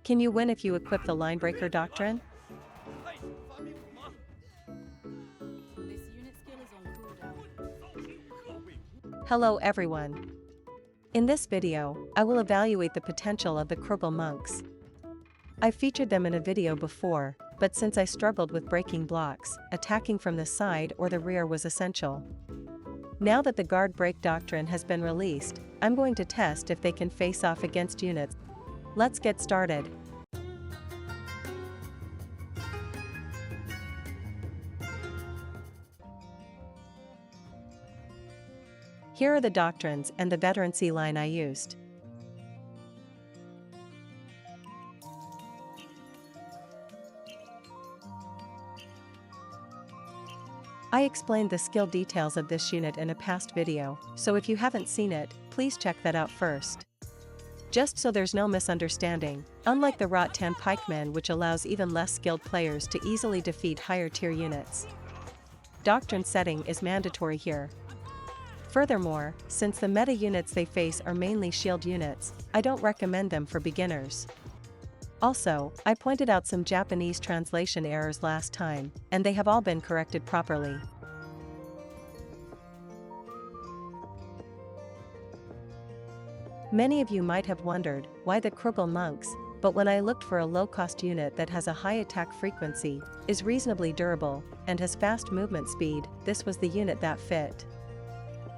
Can you win if you equip the Linebreaker Doctrine? This unit skill is on cooldown. Hello everyone. In this video, I will evaluate the potential of the Cudgel monks. I've featured them in a video before, but since I struggled with breaking blocks, attacking from the side or the rear was essential. Now that the Guard Break Doctrine has been released, I'm going to test if they can face off against units. Let's get started. Here are the doctrines and the veterancy line I used. I explained the skill details of this unit in a past video, so if you haven't seen it, please check that out first. Just so there's no misunderstanding, unlike the Rot-Tan Pikemen, which allows even less skilled players to easily defeat higher tier units, doctrine setting is mandatory here. Furthermore, since the meta units they face are mainly shield units, I don't recommend them for beginners. Also, I pointed out some Japanese translation errors last time, and they have all been corrected properly. Many of you might have wondered why the Cudgel monks, but when I looked for a low-cost unit that has a high attack frequency, is reasonably durable, and has fast movement speed, this was the unit that fit.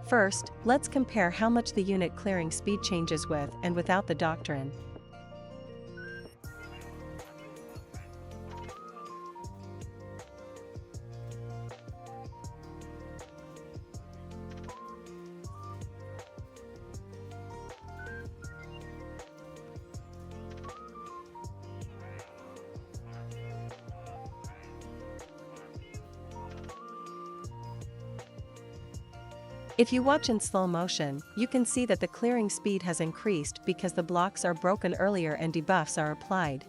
First, let's compare how much the unit clearing speed changes with and without the doctrine. If you watch in slow motion, you can see that the clearing speed has increased because the blocks are broken earlier and debuffs are applied.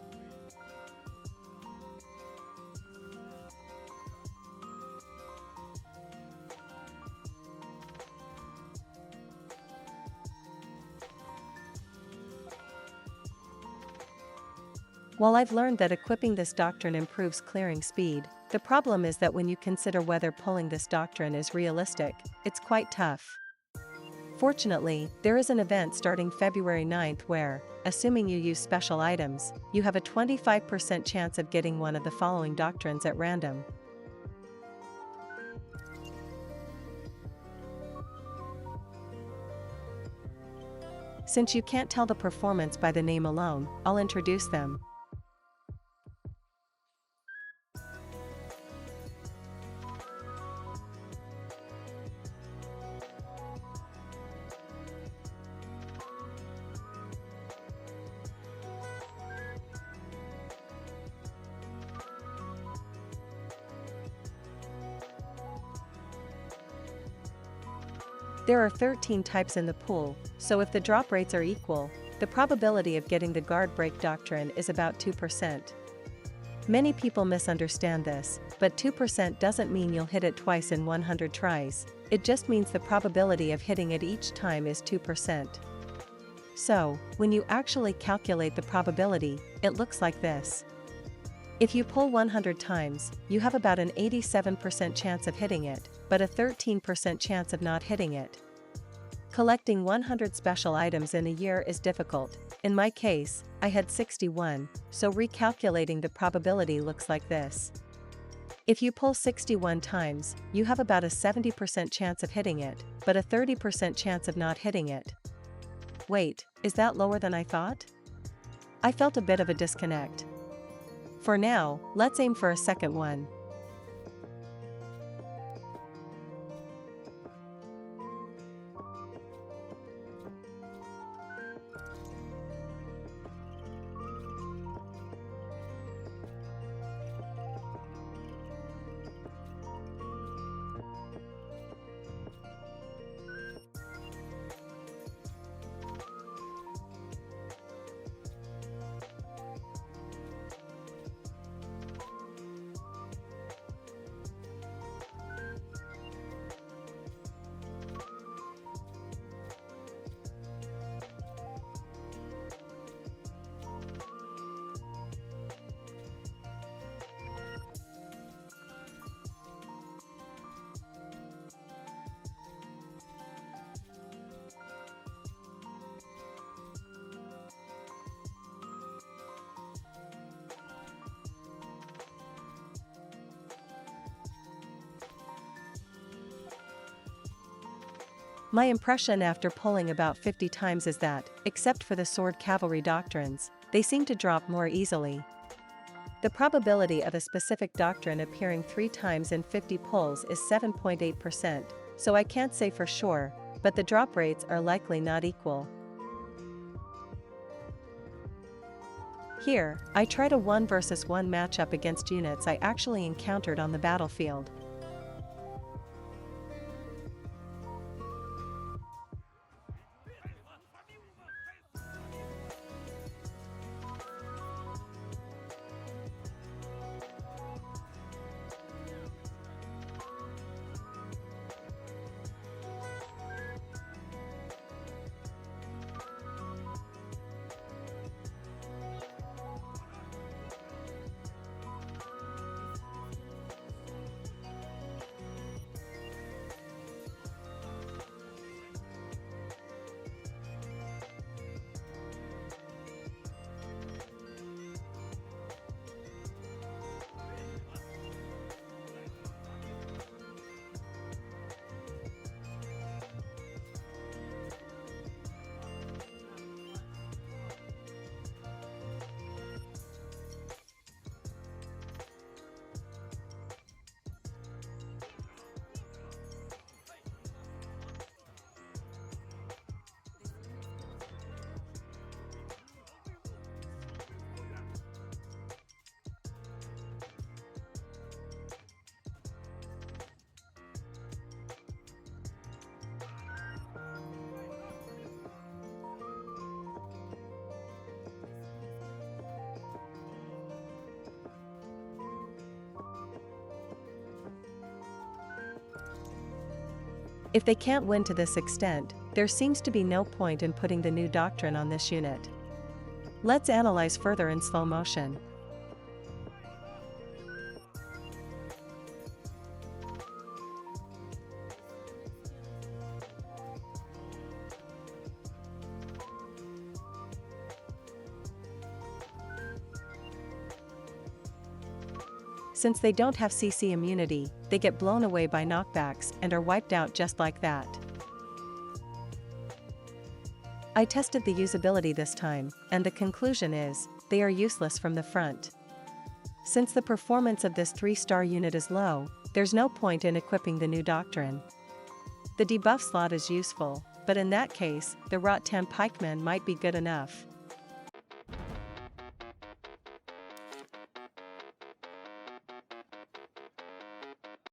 While I've learned that equipping this doctrine improves clearing speed, the problem is that when you consider whether pulling this doctrine is realistic, it's quite tough. Fortunately, there is an event starting February 9th where, assuming you use special items, you have a 25% chance of getting one of the following doctrines at random. Since you can't tell the performance by the name alone, I'll introduce them. There are 13 types in the pool, so if the drop rates are equal, the probability of getting the Guard Break Doctrine is about 2%. Many people misunderstand this, but 2% doesn't mean you'll hit it twice in 100 tries, it just means the probability of hitting it each time is 2%. So, when you actually calculate the probability, it looks like this. If you pull 100 times, you have about an 87% chance of hitting it, but a 13% chance of not hitting it. Collecting 100 special items in a year is difficult. In my case, I had 61, so recalculating the probability looks like this. If you pull 61 times, you have about a 70% chance of hitting it, but a 30% chance of not hitting it. Wait, is that lower than I thought? I felt a bit of a disconnect. For now, let's aim for a second one. My impression after pulling about 50 times is that, except for the sword cavalry doctrines, they seem to drop more easily. The probability of a specific doctrine appearing 3 times in 50 pulls is 7.8%, so I can't say for sure, but the drop rates are likely not equal. Here, I tried a 1 versus 1 matchup against units I actually encountered on the battlefield. If they can't win to this extent, there seems to be no point in putting the new doctrine on this unit. Let's analyze further in slow motion. Since they don't have CC immunity, they get blown away by knockbacks and are wiped out just like that. I tested the usability this time, and the conclusion is, they are useless from the front. Since the performance of this 3-star unit is low, there's no point in equipping the new doctrine. The debuff slot is useful, but in that case, the Rot-Tam pikemen might be good enough.